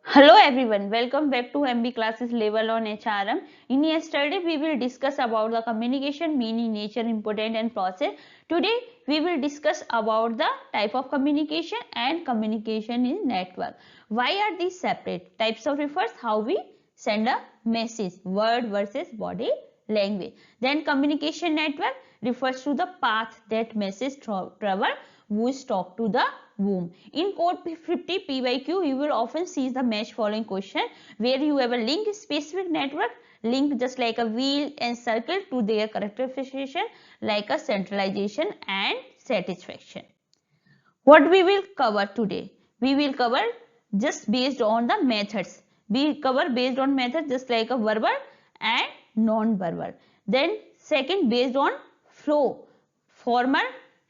Hello everyone, welcome back to MB classes level on HRM. In yesterday we will discuss about the communication, meaning, nature, important and process. Today we will discuss about the type of communication and communication in network. Why are these separate? Types of refers how we send a message, word versus body language. Then communication network refers to the path that message travel whose talk to the womb. In code 50 PYQ, you will often see the match following question where you have a link specific network, link just like a wheel and circle to their characterization like a centralization and satisfaction. What we will cover today? We will cover just based on the methods. We cover based on methods just like a verbal and non-verbal. Then second based on flow, formal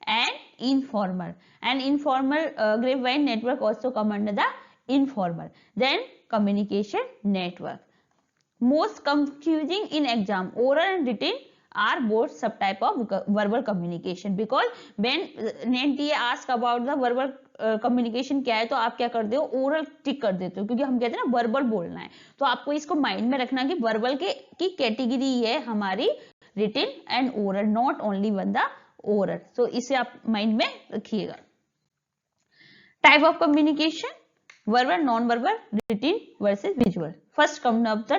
and informal. And informal grapevine network also come under the informal. Then communication network. Most confusing in exam, oral and written are both subtype of verbal communication because when NTA ask about the verbal communication क्या है तो आप क्या करते हो oral टिक कर देते हो क्योंकि हम कहते हैं ना वर्बल बोलना है तो आपको इसको माइंड में रखना कि वर्बल के की कैटेगरी है हमारी written and oral not only one the oral so इसे आप माइंड में रखिएगा type of communication verbal non-verbal written versus visual first come up the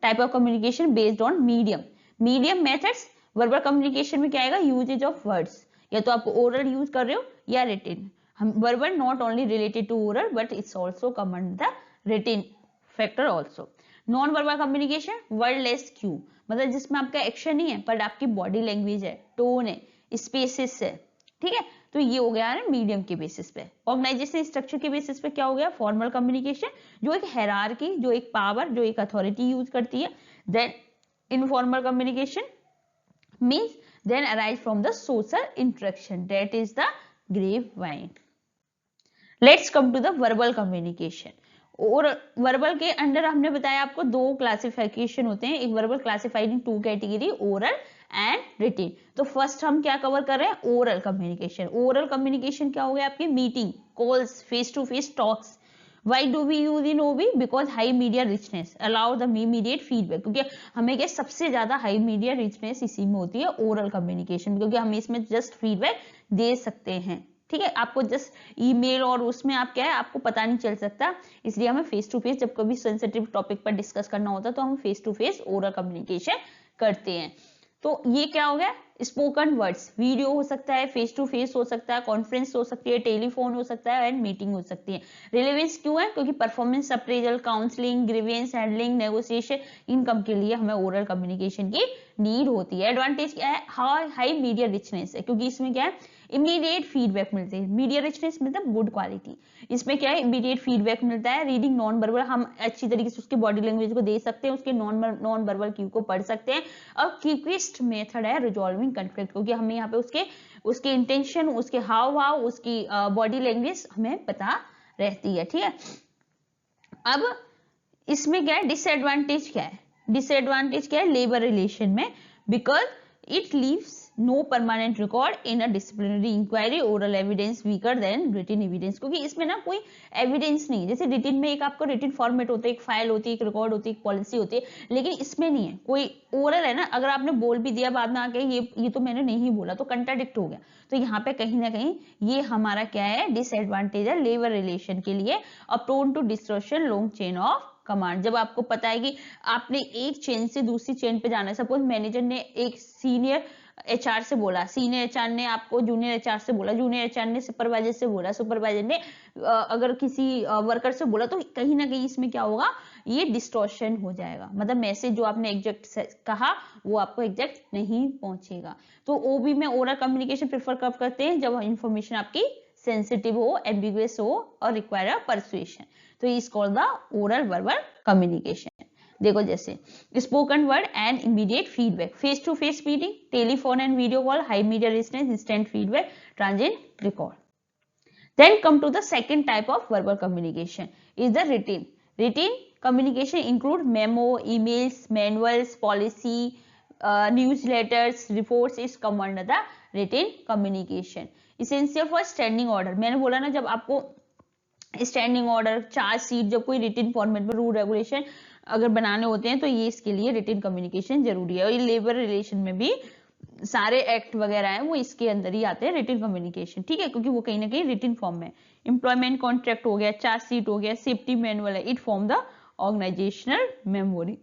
type of communication based on medium methods verbal communication में क्या आएगा usage of words या तो आप oral use कर रहे हो या written हम verbal not only related to oral but it's also come under the written factor also non verbal communication wordless Q मतलब जिसमें आपका एक्शन नहीं है पर आपकी बॉडी लैंग्वेज है टोन है स्पेसिस है ठीक है तो ये हो गया है मीडियम के बेसिस पे ऑर्गेनाइजेशन स्ट्रक्चर के बेसिस पे क्या हो गया फॉर्मल कम्युनिकेशन जो एक हायरार्की जो एक पावर जो एक अथॉरिटी यूज करती है then informal communication means then arise from the social interaction that is the grapevine let's come to the verbal communication और वर्बल के अंडर हमने बताया आपको दो क्लासिफिकेशन होते हैं एक verbal classified in two category oral and written तो फर्स्ट हम क्या कवर कर रहे हैं ओरल कम्युनिकेशन क्या हो गया आपकी meeting calls face to face talks Why do we use in OB? Because high media richness allow the immediate feedback क्योंकि हमें क्या सबसे ज्यादा हाई मीडिया रिचनेस इसी में होती है ओरल कम्युनिकेशन क्योंकि हम इसमें जस्ट फीडबैक दे सकते हैं ठीक है आपको जस्ट ईमेल और उसमें आप क्या है आपको पता नहीं चल सकता इसलिए हमें फेस टू फेस जब कभी सेंसिटिव टॉपिक पर डिस्कस करना होता है तो हम face to face oral communication करते हैं तो ये क्या हो गया स्पोकन वर्ड्स वीडियो हो सकता है फेस टू फेस हो सकता है कॉन्फ्रेंस हो सकती है टेलीफोन हो सकता है एंड मीटिंग हो सकती है रिलेवेंस क्यों है क्योंकि performance appraisal counselling grievance handling negotiation income के लिए हमें ओरल कम्युनिकेशन की नीड होती है एडवांटेज क्या है हाई मीडिया रिचनेस है क्योंकि इसमें क्या है इमीडिएट फीडबैक मिलते हैं मीडिया रिचनेस मतलब गुड क्वालिटी इसमें क्या है इमीडिएट फीडबैक मिलता है रीडिंग नॉन वर्बल हम अच्छी तरीके से उसके बॉडी लैंग्वेज को दे सकते हैं उसके नॉन वर्बल क्यू को पढ़ सकते हैं और क्विकेस्ट मेथड है रिजॉल्विंग कॉन्फ्लिक्ट क्योंकि हमें यहाँ पे उसके इंटेंशन उसके हाव भाव उसकी बॉडी लैंग्वेज हमें पता रहती है ठीक है अब इसमें क्या है डिसएडवांटेज क्या है लेबर रिलेशन में because it leaves no permanent record in a disciplinary inquiry oral evidence weaker than written evidence क्योंकि इसमें ना कोई एविडेंस नहीं जैसे रिटन में एक आपको रिटन फॉर्मेट होता है एक फाइल होती है एक रिकॉर्ड होती है एक पॉलिसी होती है लेकिन इसमें नहीं है कोई ओरल है ना अगर आपने बोल भी दिया बाद में आके ये तो मैंने नहीं बोला तो कंट्राडिक्ट हो गया तो यहाँ पे कहीं ना कहीं ये हमारा क्या है डिसएडवांटेज है लेबर रिलेशन के लिए और prone to destruction long chain of command जब आपको पता है कि आपने एक चेन से दूसरी चेन पे जाना है सपोज मैनेजर ने एक सीनियर एचआर से बोला सीनियर एचआर ने आपको जूनियर एचआर से बोला जूनियर एचआर ने सुपरवाइजर से बोला सुपरवाइजर ने अगर किसी वर्कर से बोला तो कहीं ना कहीं इसमें क्या होगा ये डिस्टॉर्शन हो जाएगा मतलब मैसेज जो आपने एग्जैक्ट कहा वो आपको एग्जैक्ट नहीं पहुंचेगा तो ओबी में ओरल कम्युनिकेशन प्रेफर कब करते हैं जब इंफॉर्मेशन आपकी सेंसिटिव हो एम्बिगुअस हो और रिक्वायर परसुएशन तो is called the oral verbal communication देखो जैसे spoken word and immediate feedback face to face meeting telephone and video call high media richness instant feedback transient record then come to the second type of verbal communication is the written communication include memo emails manuals policy newsletters reports is come under the written communication essential for standing order मैंने बोला ना जब आपको standing order, chargesheet, जब कोई written format में rule regulation अगर बनाने होते हैं तो ये इसके लिए रिटन कम्युनिकेशन जरूरी है। और ये लेबर रिलेशन में भी सारे एक्ट वगैरह हैं वो इसके अंदर ही आते हैं, रिटन कम्युनिकेशन, ठीक है, क्योंकि वो कहीं ना कहीं रिटन फॉर्म में। एम्प्लॉयमेंट कॉन्ट्रैक्ट हो गया, चार्जशीट हो गया, सेफ्टी मैनुअल है, it form the organisational memory.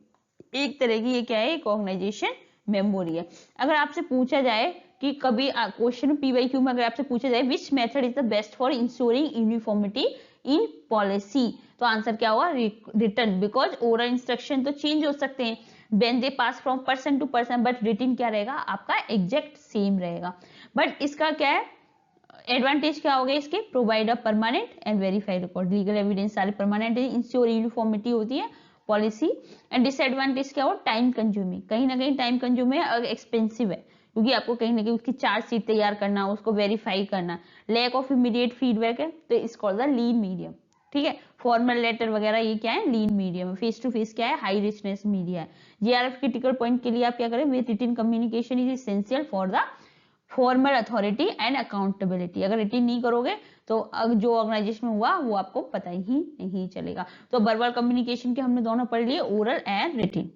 एक तरह की ये क्या है, एक ऑर्गेनाइजेशन मेमोरी है। अगर आपसे पूछा जाए कि कभी क्वेश्चन पीवाईक्यू में अगर आपसे पूछा जाए which method is the best for ensuring uniformity in policy, तो आंसर क्या होगा, रिटन, बिकॉज ओरल इंस्ट्रक्शन तो चेंज हो सकते हैं when they pass from person to person, but written क्या रहेगा आपका एग्जैक्ट सेम रहेगा। बट इसका क्या है एडवांटेज, क्या हो गया इसके, provide a permanent and verified record, legal evidence सारे परमानेंट है, इंश्योर यूनिफॉर्मिटी होती है पॉलिसी। एंड डिसएडवांटेज क्या हो, टाइम कंज्यूमिंग, कहीं ना कहीं टाइम कंज्यूमिंग है और एक्सपेंसिव है, क्योंकि आपको कहीं ना कहीं उसकी चार्जशीट तैयार करना, उसको वेरीफाई करना, लैक ऑफ इमीडिएट फीडबैक है, तो it's called the lean medium, ठीक है। फॉर्मल लेटर वगैरह ये क्या है, lean medium. Face to face क्या है, हाई रिचनेस मीडिया है। जीआरएफ क्रिटिकल पॉइंट के लिए आप क्या करें, with written communication is essential for the formal authority and accountability. अगर रिटन नहीं करोगे तो जो ऑर्गेनाइजेशन में हुआ वो आपको पता ही नहीं चलेगा। तो वर्बल कम्युनिकेशन के हमने दोनों पढ़ लिए, ओरल एंड रिटन।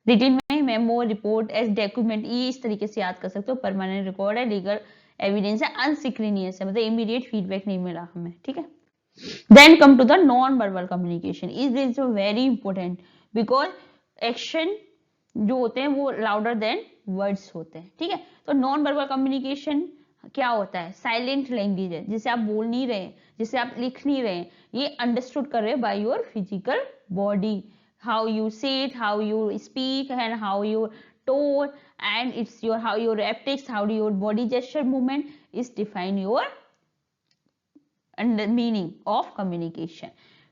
रिटन में मेमो, रिपोर्ट, एज डॉक्यूमेंट, ये इस तरीके से याद कर सकते हो, परमानेंट रिकॉर्ड है, लीगल एविडेंस है, अनसिक्रीनियस है, मतलब इमीडिएट फीडबैक नहीं मिला हमें, ठीक है। Then come to the non-verbal communication. Is this very important because action जो होते हैं वो louder than words होते हैं, ठीक है। तो नॉन वर्बल कम्युनिकेशन क्या होता है, साइलेंट लैंग्वेज है, जिसे आप बोल नहीं रहे, जिसे आप लिख नहीं रहे, ये अंडरस्टूड कर रहे हैं by your physical body, how you say it, how you speak and how you tone, and it's your how your haptics, how your body gesture movement is define your meaning of communication.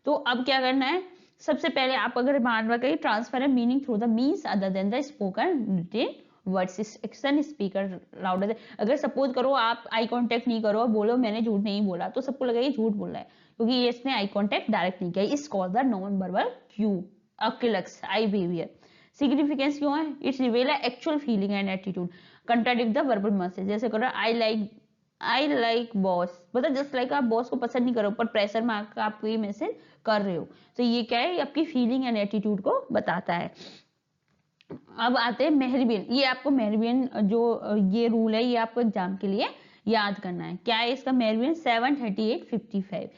तो अब क्या करना है, सबसे पहले आप अगर मान रखा ट्रांसफर है meaning through the means other than the spoken written words, action speaker louder. अगर सपोज करो आप आई कांटेक्ट नहीं करो और बोलो मैंने झूठ नहीं बोला, तो सबको लगेगा ये झूठ बोल रहा है, क्योंकि ये इसने आई कांटेक्ट डायरेक्ट नहीं किया। Is called the non verbal cue, oculesics, eye behaviour. Significance क्यों है, it's reveal actual feeling and attitude, contradict the verbal message. जैसे करो आई लाइक बॉस, मतलब जस्ट लाइक आप बॉस को पसंद नहीं करो पर प्रेशर में आकर आप ये मैसेज कर रहे हो, तो ये क्या है, ये आपकी फीलिंग एंड एटीट्यूड को बताता है। अब आते हैं मेहरबियन, ये आपको मेहरबियन जो ये रूल है ये आपको एग्जाम के लिए याद करना है। क्या है इसका मेहरबियन, 73855।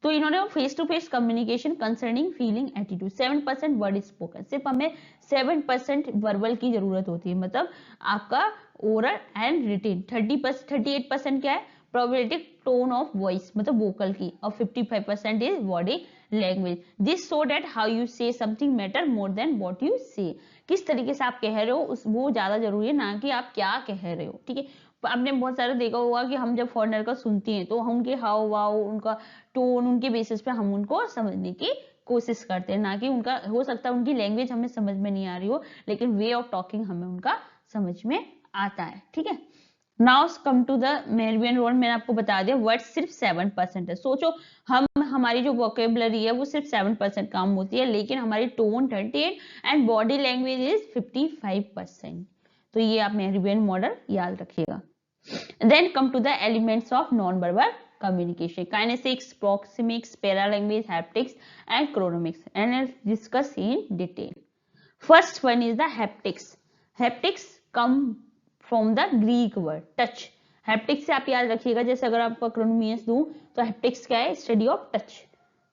तो इन्होंने face to face communication concerning feeling attitude, 7% word spoken, सिर्फ हमें 7% वर्बल की जरूरत होती है, मतलब आपका ओरल एंड रिटन। 38% क्या है, प्रोबेबिलिटी टोन ऑफ वॉइस, मतलब वोकल की, और 55% is body language. This so that how you say something matter more than what you say, किस तरीके से आप कह रहे हो उस वो ज्यादा जरूरी है, ना कि आप क्या कह रहे हो, ठीक है। आपने बहुत सारे देखा होगा कि हम जब फॉरेनर का सुनते हैं तो हम उनके हाव भाव, उनका टोन, उनके बेसिस पे हम उनको समझने की कोशिश करते हैं, ना कि उनका, हो सकता है उनकी लैंग्वेज हमें समझ में नहीं आ रही हो, लेकिन वे ऑफ टॉकिंग हमें उनका समझ में आता है, ठीक है। Now come to the Mehrabian rule, मैंने आपको बता दिया वर्ड सिर्फ 7% है। सोचो हम हमारी जो वोकेबलरी है वो सिर्फ 7% काम होती है, लेकिन हमारी tone 38 and body language is 55%। तो ये आप मेहरबियन मॉडल याद रखिएगा। Then come to the elements of non-verbal communication: kinesics, proxemics, paralanguage, haptics, and chronomics. And let's discuss in detail. First one is the haptics. Haptics come from the Greek word touch. Haptics से आप याद रखिएगा, जैसे अगर आपको क्रोनोमियस दूं तो haptics क्या है, स्टडी ऑफ टच,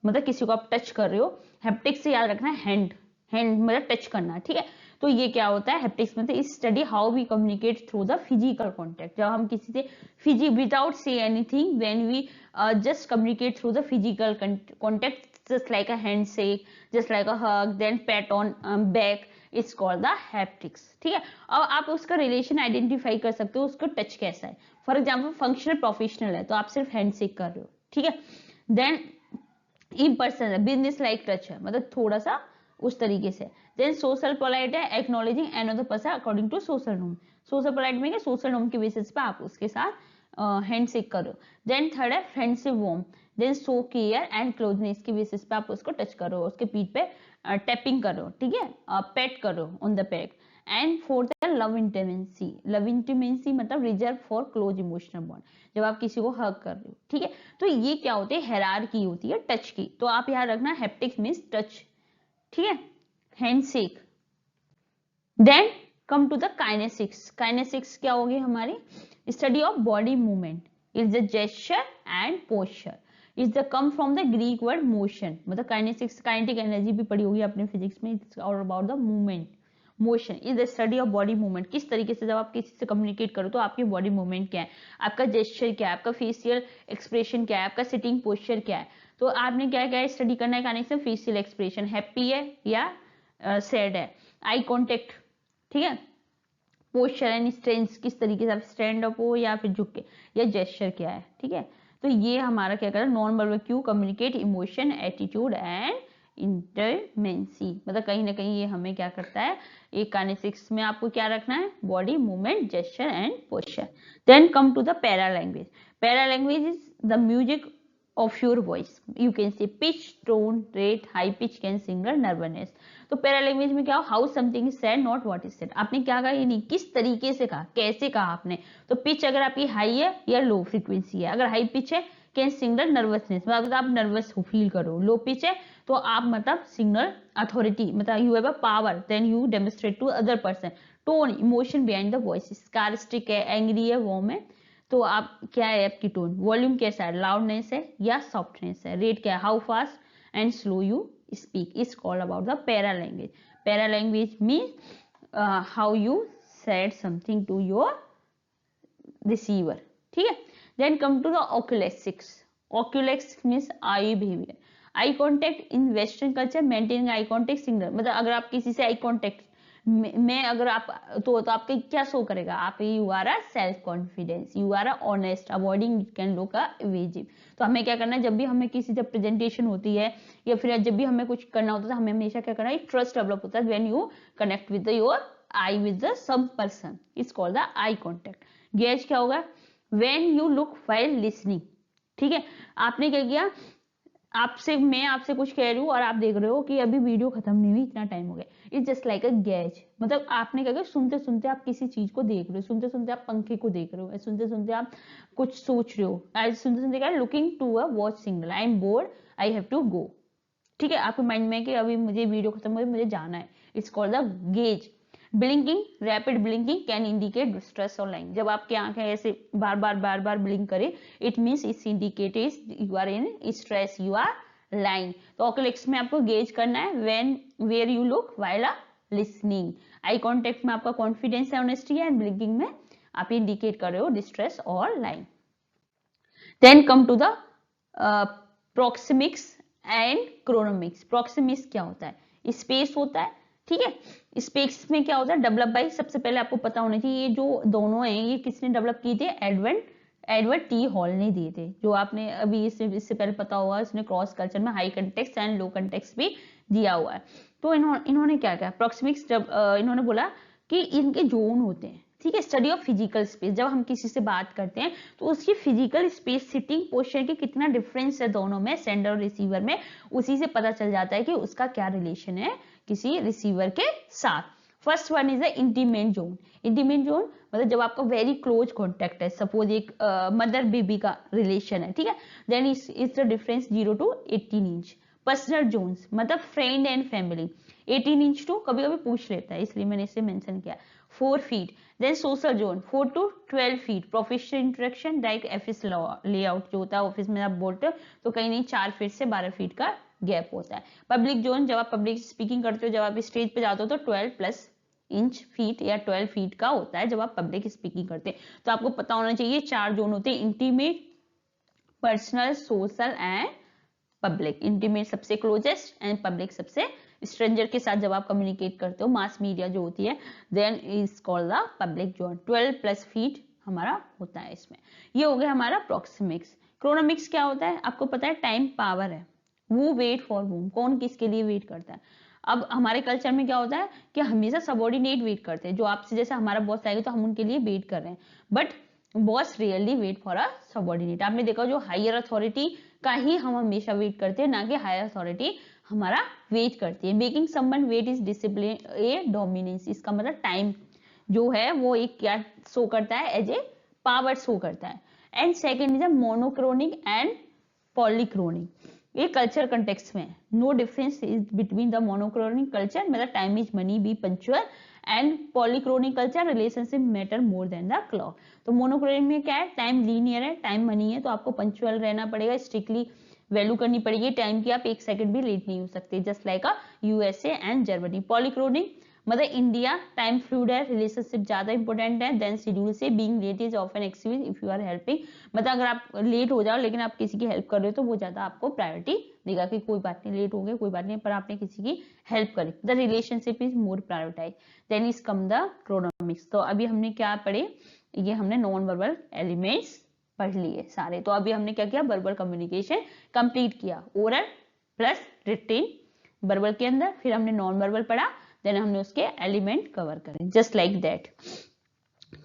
मतलब किसी को आप टच कर रहे हो। हैप्टिक्स से याद रखना है हैंड, हैंड मतलब टच करना, ठीक है। तो ये क्या होता है, हैप्टिक्स मतलब is study how we communicate through the physical contact, जब हम किसी से without say anything, when we just communicate through the physical contact, just like a handshake, just like a hug, then pat on back, it's called the haptics, ठीक है। अब आप उसका relation identify कर सकते हो, उसका टच कैसा है। फॉर एग्जाम्पल फंक्शनल प्रोफेशनल है तो आप सिर्फ हैंडशेक कर रहे हो, ठीक है। देन इम्पर्सनल है, बिजनेस लाइक टच है, मतलब थोड़ा सा उस तरीके से। देन सोशल पोलाइट है, acknowledging another person according to social norm. Social polite में क्या, सोशल नॉर्म के बेसिस पे आप उसके साथ हैंडशेक करो। देन थर्ड है friendship warm, then show care and closeness के बेसिस पे आप उसको टच करो, उसके पीठ पे टैपिंग करो, ठीक है, पेट करो on the back. And fourth है लव इंटीमेसी। लव इंटीमेसी मतलब reserve for close emotional bond, जब आप किसी को हग कर रहे हो, ठीक है। तो ये क्या होती है, हायरार्की होती है टच की। तो आप याद रखना हैप्टिक्स मींस टच, ठीक है, handshake. Then come to the kinesics. Kinesics क्या होगी हमारी, study of body movement is the gesture and posture, is the come from the Greek word motion. मतलब काइनेसिक्स, काइनेटिक एनर्जी भी पढ़ी होगी आपने फिजिक्स में, it's all about the movement. Motion is the study of body movement, किस तरीके से जब आप किसी से कम्युनिकेट करो तो आपकी बॉडी मूवमेंट क्या है, आपका जेस्चर क्या है, आपका फेशियल एक्सप्रेशन क्या है, आपका सिटिंग पोस्चर क्या है। तो आपने क्या क्या स्टडी करना है काइनेसिक्स में, फेशियल एक्सप्रेशन हैप्पी है या सैड है, आई कॉन्टेक्ट, ठीक है, पोस्चर एंड स्टैंड, किस तरीके से आप स्टैंड अप हो या फिर झुक के, या जेस्चर क्या है, ठीक है। तो ये हमारा क्या कर non verbal Q communicate emotion, attitude and इंटरमेंसी। मतलब कहीं ना कहीं ये हमें क्या करता है, एक काइनेसिक्स में आपको क्या रखना है, body movement, gesture and posture. Then come to the paralanguage. Paralanguage is the music of your voice, you can say pitch, tone, rate, high pitch can signal nervousness। तो para language में क्या हो, how something is said not what is said. आपने क्या कहा, ये नहीं किस तरीके से कहा, कैसे कहा आपने। तो पिच अगर आपकी हाई है या लो फ्रीक्वेंसी है, अगर हाई पिच है कैन सिग्नल नर्वसनेस, मतलब आप नर्वस हो फील करो। लो पिच है तो आप मतलब सिग्नल अथॉरिटी, मतलब you have a power, then you demonstrate to other person. Tone emotion behind the voice, sarcastic है, एंग्री है, वॉर्म है, तो आप क्या है आपकी टोन। वॉल्यूम कैसा है, लाउडनेस है या सॉफ्टनेस है। रेट क्या है, how fast and slow you speak, is called about the paralanguage. Paralanguage mean how you said something to your receiver, ठीक है। Then come to the oculesics. Oculesics means eye behaviour, eye contact in western culture maintaining eye contact signal. मतलब अगर आप किसी से आई contact में अगर आप तो आपके क्या शो करेगा, आप you are a self confidence, you are a honest, avoiding it can look a evasive. तो हमें क्या करना है, जब भी हमें किसी जब प्रेजेंटेशन होती है या फिर जब भी हमें कुछ करना होता है, हमें हमेशा क्या करना है, ट्रस्ट डेवलप होता है when you connect with your eye with the same person, is called the eye contact. Gaze क्या होगा, when you look while listening, ठीक है। आपने क्या किया, मैं आपसे कुछ कह रही हूँ और आप देख रहे हो कि अभी वीडियो खत्म नहीं हुई, इतना टाइम हो गया, it's just like a gaze. मतलब आपने क्या किया, सुनते सुनते आप किसी चीज को देख रहे हो, सुनते सुनते आप पंखे को देख रहे हो, सुनते सुनते आप कुछ सोच रहे हो, सुनते सुनते क्या, looking to a watch signal, I am bored, I have to go, ठीक है। आपके माइंड में कि अभी मुझे वीडियो खत्म हो गई, मुझे जाना है, it's called the gaze. Blinking, rapid blinking can indicate stress और लाइन। जब आपकी आंखें ऐसे बार बार ब्लिंक करे, it means it's indicated you are in stress, you are lying. तो ओक्यूलेक्स में आपको गेज करना है when where you look while listening. Eye contact में आपका कॉन्फिडेंस है, ऑनेस्टी है, एंड ब्लिंकिंग में आप इंडिकेट कर रहे हो डिस्ट्रेस और line. Then come to the proxemics and chronemics. Proxemics क्या होता है, स्पेस होता है, ठीक है। स्पेस में क्या होता है, डेवलप बाय, सबसे पहले आपको पता होना चाहिए ये जो दोनों हैं ये किसने डेवलप किए थे, एडवर्ड टी हॉल ने दिए थे, जो आपने अभी इससे पहले पता होगा, इसने क्रॉस कल्चर में high context and low context भी दिया हुआ है। तो इन्होंने क्या किया, प्रोक्सिमिक्स जब इन्होंने बोला कि इनके जोन होते हैं, ठीक है, स्टडी ऑफ फिजिकल स्पेस। जब हम किसी से बात करते हैं तो उसकी फिजिकल स्पेस, सिटिंग पोस्चर की कितना डिफरेंस है दोनों में, सेंडर और रिसीवर में, उसी से पता चल जाता है कि उसका क्या रिलेशन है किसी रिसीवर के साथ। First one is the intimate zone. Intimate zone मतलब जब आपका वेरी क्लोज कॉन्टेक्ट है, सपोज एक मदर बेबी का रिलेशन है, ठीक है, then is the difference 0 to 18 inch. Personal zones मतलब friend and family, 18 inch to कभी कभी पूछ लेता है, इसलिए मैंने इसे मेंशन किया, 4 feet. Then social zone 4 to 12 feet. Professional interaction like office layout जो होता है, ऑफिस में आप बोलते हो तो कहीं नहीं 4 फीट से 12 फीट का गैप होता है। पब्लिक जोन जब आप पब्लिक स्पीकिंग करते हो, जब आप स्टेज पे जाते हो तो 12+ इंच फीट या 12 फीट का होता है जब आप पब्लिक स्पीकिंग करते हैं। तो आपको पता होना चाहिए 4 जोन होते हैं, intimate, personal, social and public. Intimate सबसे क्लोजेस्ट एंड पब्लिक सबसे स्ट्रेंजर के साथ जब आप कम्युनिकेट करते हो, मास मीडिया जो होती है, then is called the public zone. 12+ feet हमारा होता है इसमें। ये हो गया हमारा प्रोक्सिमिक्स। क्रोनोमिक्स क्या होता है, आपको पता है टाइम पावर है, वो वेट फॉर वूम, कौन किसके लिए वेट करता है। अब हमारे कल्चर में क्या होता है कि हमेशा सबॉर्डिनेट वेट करते हैं, जो आपसे जैसे हमारा बॉस आएगा तो हम उनके लिए वेट कर रहे हैं, but boss really wait for a subordinate. आपने देखा जो हायर अथॉरिटी का ही हम हमेशा वेट करते हैं, ना कि हायर अथॉरिटी हमारा वेट करती है। Making someone wait is discipline a dominance, इसका मतलब टाइम जो है वो एक क्या शो करता है, एज ए पावर शो करता है। And second is a monochronic and polychronic, ये कल्चर कंटेक्स्ट में no difference is between the monochronic culture, मतलब time is money, be punctual, and polychronic culture relationship matter more than the clock. तो monochronic में क्या है, time linear है, time money है, तो आपको पंक्चुअल रहना पड़ेगा, स्ट्रिक्टली वैल्यू करनी पड़ेगी टाइम की, आप एक सेकंड भी लेट नहीं हो सकते, just like a USA and Germany. Polychronic मतलब इंडिया टाइम फ्लूइड है, रिलेशनशिप ज्यादा इंपॉर्टेंट है देन शेड्यूल से, being late is often excuse if you are helping, मतलब अगर आप लेट हो जाओ लेकिन आप किसी की हेल्प कर रहे हो तो वो ज्यादा आपको प्रायोरिटी देगा कि कोई बात नहीं, लेट हो गए कोई बात नहीं, पर आपने किसी की हेल्प करी, the relationship is more prioritise then is come the chronemics. तो अभी हमने क्या पढ़े, ये हमने नॉन वर्बल एलिमेंट्स पढ़ लिए सारे। तो अभी हमने क्या किया, वर्बल कम्युनिकेशन कंप्लीट किया, ओरल प्लस रिटन वर्बल के अंदर, फिर हमने नॉन वर्बल पढ़ा, देन हमने उसके एलिमेंट कवर करे, just like that.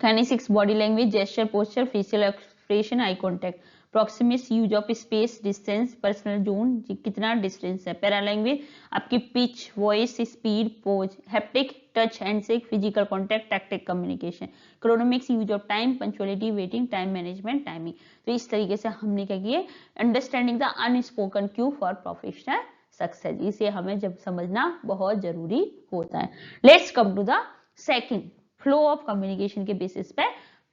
Kinesics, body language, gesture, posture, facial expression, eye contact, proxemics, use of space, distance, personal zone, कितना डिस्टेंस है, पैरा लैंग्वेज, आपकी pitch, voice, speed, pause, haptic, touch, handshake, physical contact, tactic communication, chronemics, use of time, punctuality, waiting, time management, timing. तो इस तरीके से हमने क्या किया, understanding the unspoken cue for professional success, इसे हमें जब समझना बहुत जरूरी होता है। Let's come to the second, flow of communication के बेसिस पे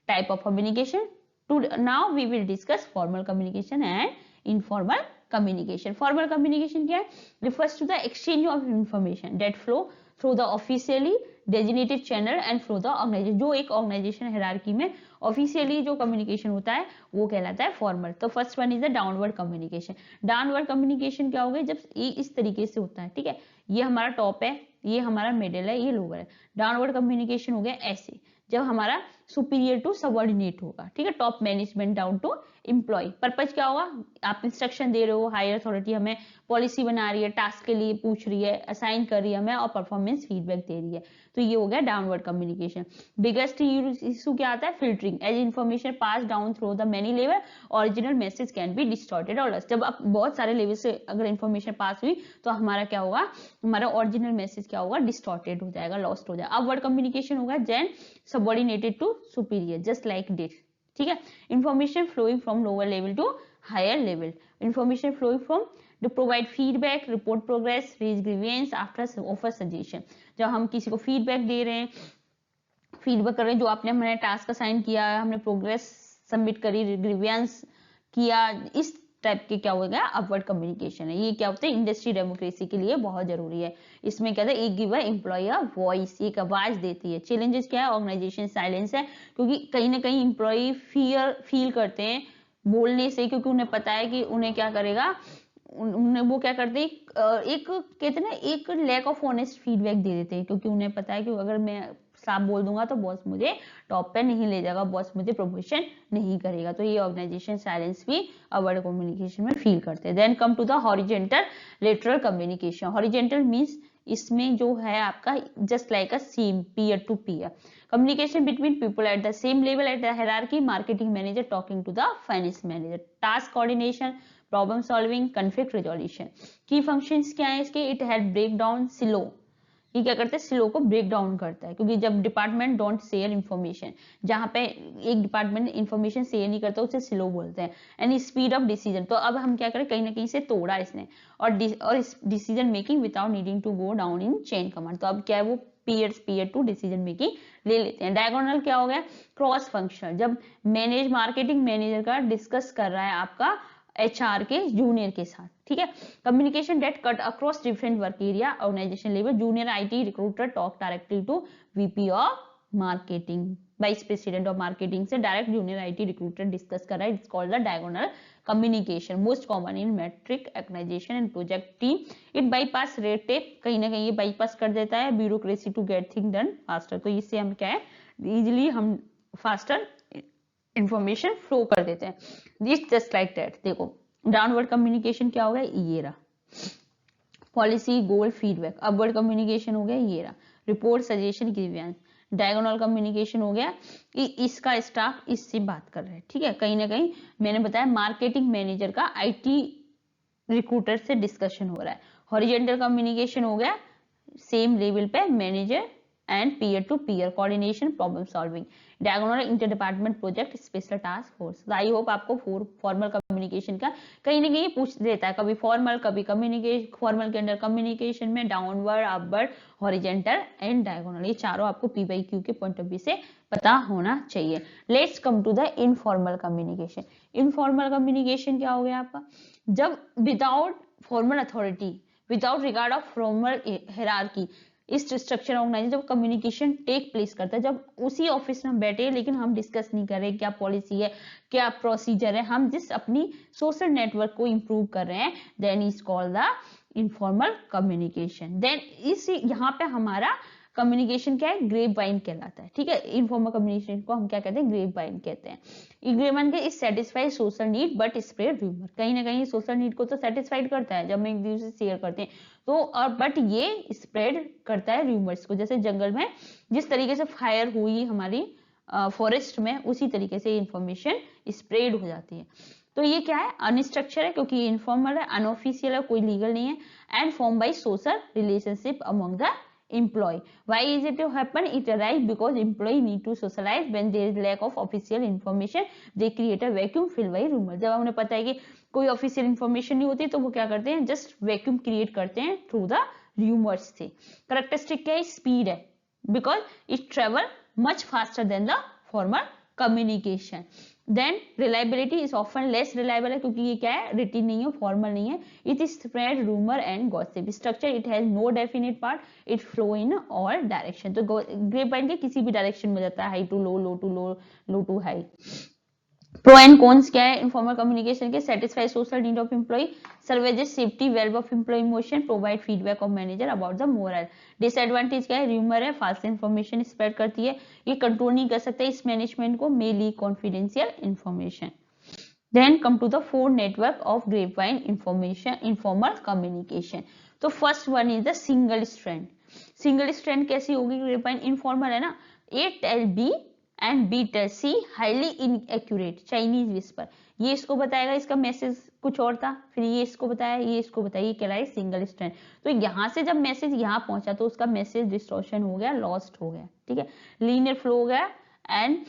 type of communication. Now we will discuss formal communication and informal communication. Formal communication क्या है, refers to the exchange of information that flow through the officially designated channel and through the organisation, जो एक organisation hierarchy में officially जो communication होता है वो कहलाता है फॉर्मल। तो first one is the downward communication. Downward communication क्या होगा, जब ये इस तरीके से होता है, ठीक है, ये हमारा टॉप है, ये हमारा मिडिल है, ये लोअर है। डाउनवर्ड कम्युनिकेशन हो गया ऐसे, जब हमारा सुपीरियर टू सबऑर्डिनेट होगा, ठीक है, top management down to employee. Purpose क्या होगा, आप इंस्ट्रक्शन दे रहे हो, हायर अथॉरिटी हमें पॉलिसी बना रही है, टास्क के लिए पूछ रही है, असाइन कर रही है हमें और परफॉर्मेंस फीडबैक दे रही है, तो ये हो गया डाउनवर्ड कम्युनिकेशन। बिगेस्ट इशू क्या आता है, filtering, as information pass down through the many level original message can be distorted और लॉस्ट। जब आप बहुत सारे लेवल से अगर इन्फॉर्मेशन पास हुई तो हमारा क्या होगा, हमारा ओरिजिनल मैसेज क्या होगा, डिस्टॉर्टेड हो जाएगा, लॉस्ट हो जाएगा। अपवर्ड कम्युनिकेशन होगा when subordinated to superior, just like this, ठीक है। Information flowing from lower level to higher level, information flowing from to provide feedback, report progress, raise grievance after offer suggestion। जब हम किसी को feedback दे रहे हैं, feedback कर रहे हैं, जो आपने हमें टास्क असाइन किया, हमने प्रोग्रेस सबमिट करी, ग्रीवियंस किया, इस टाइप के क्या होगा, अपवर्ड कम्युनिकेशन है। ये क्या होता है, इंडस्ट्री डेमोक्रेसी के लिए बहुत जरूरी है। इसमें क्या है, एक गिव एम्प्लॉय वॉइस, एक आवाज देती है। चैलेंजेस क्या है, ऑर्गेनाइजेशन साइलेंस है, क्योंकि कहीं ना कहीं एम्प्लॉय फील करते हैं बोलने से, क्योंकि उन्हें पता है कि उन्हें क्या करेगा, उन्हें वो क्या करते हैं, एक कहते हैं ना, एक लैक ऑफ ऑनेस्ट फीडबैक दे देते हैं, क्योंकि उन्हें पता है कि अगर मैं साफ बोल दूंगा तो बॉस मुझे टॉप पे नहीं ले जाएगा, बॉस मुझे प्रमोशन नहीं करेगा। तो ये ऑर्गेनाइजेशन साइलेंस भी अपवर्ड कम्युनिकेशन में फील करते हैं। Then come to the horizontal lateral communication. Horizontal means इसमें जो है आपका just like a same peer to peer communication between people at the same level at the hierarchy, marketing manager talking to the finance manager, task coordination, problem solving, conflict resolution. Key functions क्या है इसके, it help break down silo, ये क्या करता है, सिलो को break down करता है, क्योंकि जब डिपार्टमेंट डोंट शेयर इन्फॉर्मेशन, जहां पे एक डिपार्टमेंट इन्फॉर्मेशन शेयर नहीं करता उसे सिलो बोलते हैं। एंड स्पीड ऑफ डिसीजन, तो अब हम क्या करें, कहीं ना कहीं से तोड़ा इसने, और decision making without needing to go down in chain command. तो अब क्या है, वो पीयर टू डिसीजन मेकिंग ले लेते हैं। डायगोनल क्या हो गया, क्रॉस फंक्शनल, जब मार्केटिंग मैनेजर का डिस्कस कर रहा है आपका एचआर के जूनियर के साथ, ठीक है। Communication that cut across different work area, organisation level, junior IT recruiter talk directly to VP of marketing, vice president of marketing से direct junior IT recruiter discuss कर रहा है, it's called the diagonal communication, most common in matrix organisation and project team. It bypass red tape, कहीं ना कहीं ये bypass कर देता है bureaucracy to get thing done faster. तो इससे हम क्या है, इजिली हम फास्टर इंफॉर्मेशन फ्लो कर देते हैं। This just like that. देखो डाउनवर्ड कम्युनिकेशन क्या हो गया, ये रहा, पॉलिसी गोल फीडबैक। अपवर्ड कम्युनिकेशन हो गया ये रहा, report suggestion grievance. Diagonal communication हो गया कि इसका स्टाफ इससे बात कर रहा है, ठीक है, कहीं ना कहीं मैंने बताया मार्केटिंग मैनेजर का आईटी रिक्रूटर से डिस्कशन हो रहा है। हॉरिजेंटल कम्युनिकेशन हो गया सेम लेवल पे manager and peer to peer coordination problem solving, diagonal inter department project special task force. I hope आपको फॉर्मल कम्युनिकेशन का कहीं ना कहीं पूछ देता है, कभी फॉर्मल कभी कम्युनिकेशन, फॉर्मल के अंदर कम्युनिकेशन में downward upward horizontal and diagonal, ये चारों आपको पीवाईक्यू के पॉइंट ऑफ व्यू से पता होना चाहिए। Let's come to the informal communication. Informal communication क्या हो गया आपका, जब without formal authority, without regard of formal hierarchy, इस स्ट्रक्चर ऑर्गेनाइजेशन जब कम्युनिकेशन टेक प्लेस करता है, जब उसी ऑफिस में बैठे लेकिन हम डिस्कस नहीं कर रहे क्या पॉलिसी है क्या प्रोसीजर है, हम जिस अपनी सोशल नेटवर्क को इंप्रूव कर रहे हैं, then is called the informal communication. Then इस यहाँ पे हमारा कम्युनिकेशन क्या है, ग्रेप वाइन कहलाता है। ठीक है, इनफॉर्मल कम्युनिकेशन को हम क्या कहते हैं, ग्रेप वाइन कहते हैं। ग्रेप वाइन के is satisfy social need but spread rumour, कहीं ना कहीं सोशल नीड को तो सेटिस्फाइड करता है जब हम एक दूसरे से शेयर करते हैं तो, और बट ये स्प्रेड करता है रूमर्स को। जैसे जंगल में जिस तरीके से फायर हुई हमारी फॉरेस्ट में, उसी तरीके से इंफॉर्मेशन स्प्रेड हो जाती है। तो ये क्या है, अनस्ट्रक्चर है क्योंकि ये इनफॉर्मल है, अनऑफिशियल है, कोई लीगल नहीं है, and form by social relationship among the employee. Why is it to happen? It arises because employee need to socialize. When there is lack of official information, they create a vacuum filled by rumor. जब हमें पता है कि कोई official information नहीं होती तो वो क्या करते हैं, जस्ट वैक्यूम क्रिएट करते हैं थ्रू द रूमर्स से। करेक्टरिस्टिक क्या है, स्पीड है, because it travel much faster than the formal communication. Then reliability is often less reliable है क्योंकि ये क्या है, रिटिन नहीं है, फॉर्मल नहीं है। It is spread rumour and gossip. Structure it has no definite part, it flow in all direction. तो ग्रेप वाइन के किसी भी डायरेक्शन में जाता है, high to low, low to low, low to high. Pro and cons क्या है informal communication के, satisfy social need of employee, serves as safety valve of employee emotion, provide feedback of manager about the morale. Disadvantage क्या है, rumour है, false information spread करती है, ये control नहीं कर सकते इस मैनेजमेंट को, may leak confidential information. Then come to the four network of grapevine information informal communication. तो first one is the single strand. Single strand कैसी होगी ग्रेपवाइन, इनफॉर्मल है ना, A tell B and B tell C, highly inaccurate, Chinese whisper. ये इसको बताएगा इसका message कुछ और था, फिर ये इसको बताया, ये इसको बताया, ये कहलाए सिंगल स्ट्रैंड। तो यहाँ से जब मैसेज यहाँ पहुंचा तो उसका मैसेज डिस्टॉर्शन हो गया, लॉस्ट हो गया। ठीक है, लीनियर फ्लो हो गया। And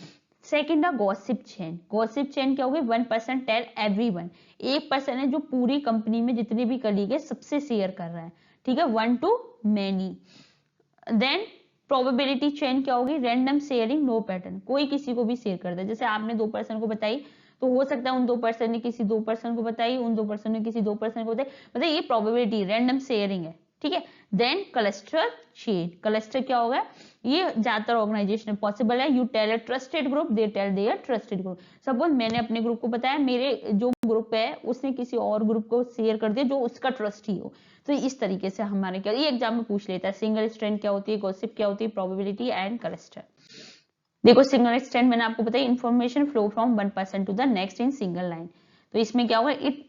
second gossip chain. Gossip chain क्या हो गई, वन पर्सन टेल एवरीवन, एक पर्सन है जो पूरी कंपनी में जितने भी कलीग है सबसे शेयर कर रहा है। ठीक है, one to many. Then probability chain क्या होगी, रैंडम शेयरिंग नो पैटर्न, कोई किसी को भी शेयर करता है। जैसे आपने दो पर्सन को बताई तो हो सकता है उन दो पर्सन ने किसी दो पर्सन को बताई, उन दो पर्सन ने किसी दो पर्सन को बताई, मतलब ये प्रोबेबिलिटी रैंडम शेयरिंग है। ठीक है, देन क्लस्टर चेन। क्लस्टर क्या होगा, ये ज्यादातर ऑर्गेनाइजेशन में पॉसिबल है। You tell a trusted group, they tell their trusted group. Suppose मैंने अपने ग्रुप को बताया, मेरे जो ग्रुप है उसने किसी और ग्रुप को शेयर कर दिया जो उसका ट्रस्टी हो। तो इस तरीके से हमारे क्या, ये एग्जाम में पूछ लेता है सिंगल स्ट्रैंड क्या होती है, गॉसिप क्या होती है, प्रोबेबिलिटी एंड क्लस्टर। देखो सिंगल स्ट्रैंड मैंने आपको बताया, information flow from one person to the next in single line. तो इसमें क्या होगा, it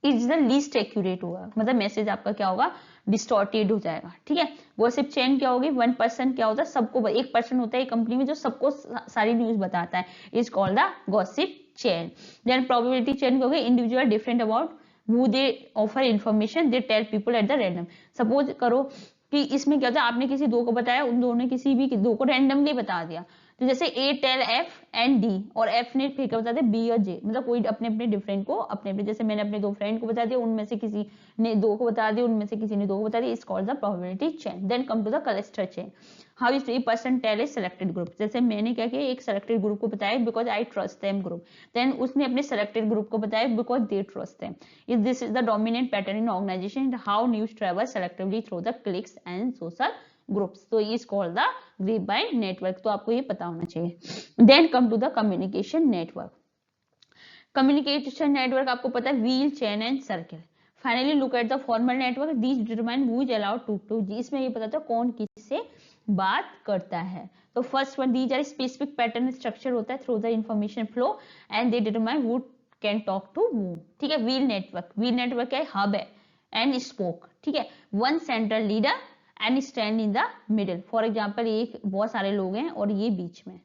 is the least accurate होगा, मतलब मैसेज आपका क्या होगा, डिस्टॉर्टेड हो जाएगा। ठीक है, गॉसिप चेन क्या होगी, वन पर्सन क्या होता है, सबको, एक पर्सन होता है कंपनी में जो सबको सारी न्यूज बताता है, is called the gossip chain. Then probability chain क्या होगी, individual different about who they offer information, they tell people at the random। Suppose करो कि इसमें क्या था, आपने किसी दो को बताया, उन दोनों ने किसी भी दो को रैंडमली बता दिया। तो जैसे ए टेल एफ एंड डी, और एफ ने फिर क्या बता दिया, बी और जे, मतलब कोई अपने अपने डिफरेंट को अपने अपने, जैसे मैंने अपने दो फ्रेंड को बता दिया, उनमें से किसी ने दो को बता दिया, उनमें से किसी ने दो को बता दिया, is called the probability chain. Then come to the cluster chain. How is a person tell a selected group, जैसे मैंने क्या किया, एक सेलेक्टेड ग्रुप को बताया because I trust them group, then उसने अपने सेलेक्टेड ग्रुप को बताया because they trust them. Is this is the dominant pattern in organisation, how news travel selectively through the cliques and social groups. तो is called the grapevine network, तो आपको ये पता होना चाहिए। Then come to the communication network. Communication network आपको पता है, wheel, chain and circle. Finally look at the formal network, these determine who is allowed to to, इसमें ये पता था कौन किससे बात करता है। तो first one, these are specific pattern structure होता है through the information flow and they determine who can talk to who. ठीक है, व्हील नेटवर्क, व्हील नेटवर्क क्या है, हब है एंड स्पोक। ठीक है, one central leader and stand in the middle. For example एक बहुत सारे लोग हैं और ये बीच में।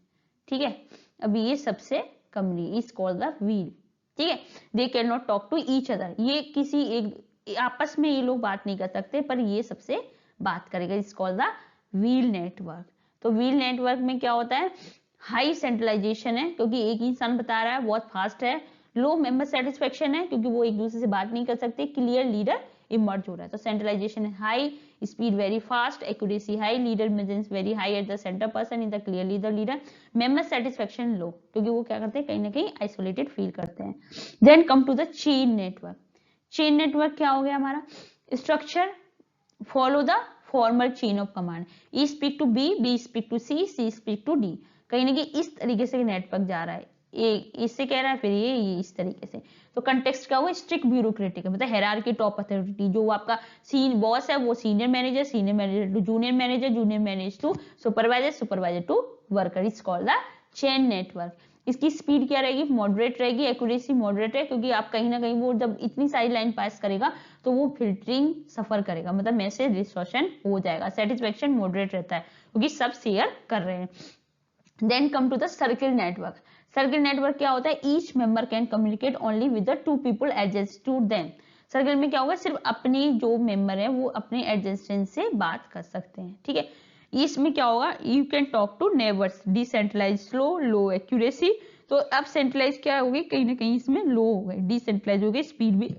ठीक है, अभी ये सबसे कम इज कॉल्ड द व्हील। ठीक है, they can not talk to each other, ये किसी एक आपस में ये लोग बात नहीं कर सकते, पर ये सबसे बात करेगा। It's called the wheel network. तो व्हील नेटवर्क में क्या होता है, हाई सेंट्रलाइजेशन है क्योंकि एक ही इंसान बता रहा है, बहुत फास्ट है। लो मेंबर सेटिस्फेक्शन है क्योंकि वो एक दूसरे से बात नहीं कर सकते। क्लियर लीडर इमर्ज हो रहा है। तो सेंट्रलाइजेशन है high, speed very fast, accuracy high, leader emergence very high at the centre person in the clearly the leader. Member satisfaction low क्योंकि वो क्या करते हैं, कहीं ना कहीं आइसोलेटेड फील करते हैं। Then come to the chain network. Chain network क्या हो गया हमारा, structure follow the formal chain of command. E speak to B, B speak to C, C speak to D. कहीं ना कहीं इस तरीके से नेटवर्क जा रहा है, इससे कह रहा है, फिर ये इस तरीके से। तो कंटेक्स्ट क्या हुआ, स्ट्रिक्ट ब्यूरोक्रेटिक, मतलब हायरार्की टॉप अथॉरिटी। जो आपका बॉस है वो senior manager to junior manager to supervisor to worker. It's called the chain network. इसकी स्पीड क्या रहेगी, मॉडरेट रहेगी, एक्यूरेसी मॉडरेट है क्योंकि आप कहीं ना कहीं वो जब इतनी सारी लाइन पास करेगा तो वो फिल्टरिंग सफर करेगा, मतलब मैसेज डिस्टॉर्शन हो जाएगा। सेटिस्फेक्शन मॉडरेट रहता है क्योंकि सब शेयर कर रहे हैं। Then come to the circle network. Circle network क्या होता है, each member can communicate only with the two people adjust to them. Circle में क्या होगा, सिर्फ अपने जो मेंबर है वो अपने एडजस्टेंट से बात कर सकते हैं, ठीक है। इसमें क्या होगा, you can talk to neighbours, decentralise slow, low accuracy. तो अब सेंट्रलाइज क्या हो गई, कहीं ना कहीं इसमें लो हो गए, डिसेंट्रलाइज हो गई, स्पीड भी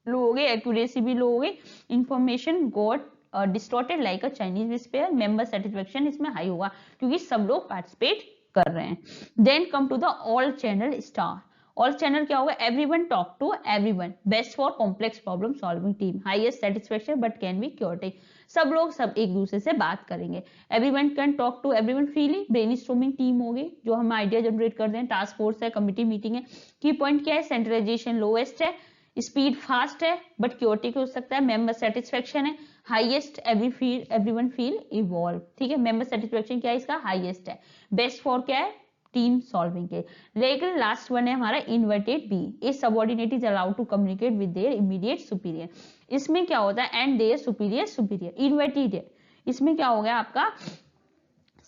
लो हो गई, एक्यूरेसी भी लो हो गई, information got distorted like a Chinese whisper. Member satisfaction इसमें हाई होगा क्योंकि सब लोग पार्टिसिपेट कर रहे हैं। Then come to the all channel star. All channel क्या होगा, everyone talk to everyone, best for complex problem solving team, highest satisfaction but can be chaotic. सब लोग सब एक दूसरे से बात करेंगे। Everyone can talk to everyone freely, brainstorming team होगी जो हम आइडिया जनरेट करते हैं, टास्क फोर्स है, कमिटी मीटिंग है। की पॉइंट क्या है, सेंट्रलाइजेशन लोएस्ट है, स्पीड फास्ट है बट क्योटिक हो सकता है, मेंबर सेटिस्फेक्शन है हाईएस्ट, एवरीवन फील इवॉल्व, ठीक है। मेंबर सेटिस्फेक्शन क्या है इसका, हाईएस्ट है। बेस्ट फॉर क्या है, टीम सॉल्विंग के। लेकिन लास्ट वन है हमारा inverted B, a subordinate is allowed to communicate with their immediate superior. इसमें क्या होता है, एंड देयर सुपीरियर इन्वर्टेड है। इसमें क्या हो गया आपका,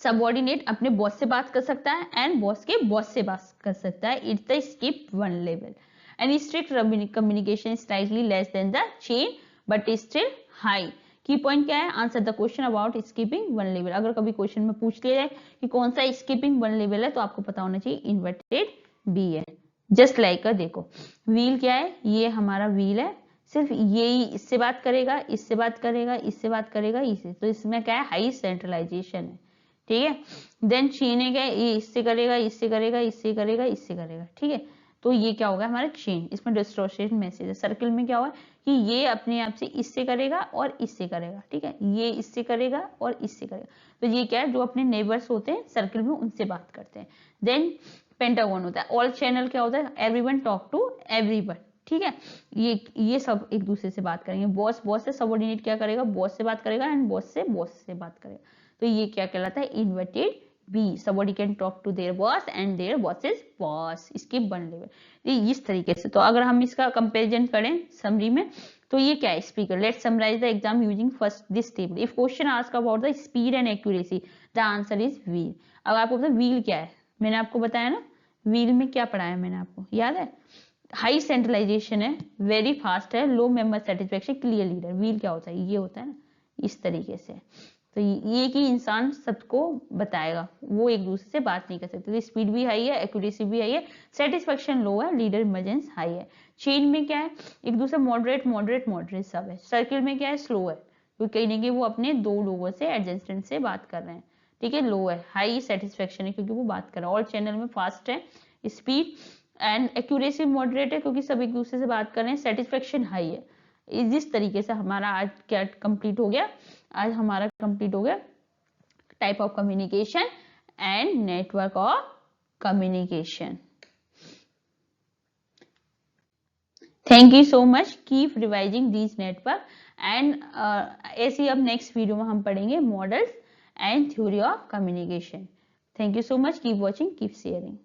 सबऑर्डिनेट अपने बॉस से बात कर सकता है एंड बॉस के बॉस से बात कर सकता है। It's the skip one level and strict communication slightly less than the chain but still high. की पॉइंट क्या है, answer the question about skipping one level. अगर कभी क्वेश्चन में पूछ लिया जाए कि कौन सा स्किपिंग वन लेवल है तो आपको पता होना चाहिए इन्वर्टेड बी है। जस्ट लाइक देखो व्हील क्या है, ये हमारा व्हील है, सिर्फ ये ही इससे बात करेगा, इससे बात करेगा, इससे बात करेगा, इससे। तो इसमें क्या है, हाई सेंट्रलाइजेशन है, ठीक है। देन चेन है क्या, ये इससे करेगा, इससे करेगा, इससे करेगा, इससे करेगा, ठीक है। तो ये क्या होगा हमारा चेन, इसमें डिस्टॉर्शन मैसेज है। सर्किल में क्या हुआ कि ये अपने आप से इससे करेगा और इससे करेगा, ठीक है, ये इससे करेगा और इससे करेगा। तो ये क्या है, जो अपने नेबर्स होते हैं सर्किल में उनसे बात करते हैं। देन पेंटागन होता है, ऑल चैनल क्या होता है, एवरीवन टॉक टू एवरीवन, ठीक है। ये सब एक दूसरे से बात करेंगे। बॉस से सबऑर्डिनेट क्या करेगा, बॉस से बात करेगा एंड बॉस से बात करेगा। तो ये क्या कहलाता है, inverted B, somebody can talk to their boss and their boss's boss, इसके वन लेवल। ये इस तरीके से। तो अगर हम इसका कंपैरिजन करें समरी में तो ये क्या है, speaker. Let's summarise the exam using first this table. If question ask about the speed and accuracy the answer is wheel. अब आपको पता व्हील क्या है, मैंने आपको बताया ना, व्हील में क्या पढ़ाया मैंने आपको, याद है, हाई सेंट्रलाइजेशन है, वेरी फास्ट है, low member satisfaction, clear leader. Wheel क्या होता है, ये होता है ना, इस तरीके से। तो ये कि इंसान सबको बताएगा, वो एक दूसरे से बात नहीं कर सकते। तो स्पीड भी हाई है, एक्यूरेसी भी हाई है, सेटिस्फेक्शन लो है, लीडर इमर्जेंस हाई है। चेन में क्या है, एक दूसरे मॉडरेट सब है। सर्किल में क्या है, स्लो है, क्योंकि कहीं ना कहीं वो अपने दो लोगों से एडजस्टेंट से बात कर रहे हैं, ठीक है। लो है, हाई सेटिस्फेक्शन है क्योंकि वो बात कर रहे हैं। और चैनल में फास्ट है, स्पीड एंड एक्यूरेसी मॉडरेट है क्योंकि सब एक दूसरे से बात कर रहे हैं, सेटिस्फेक्शन हाई है। इस तरीके से हमारा आज क्या कंप्लीट हो गया, आज हमारा कंप्लीट हो गया type of communication and network of communication. Thank you so much, keep revising these network and ऐसे ही अब नेक्स्ट वीडियो में हम पढ़ेंगे models and theory of communication. Thank you so much, keep watching, keep sharing.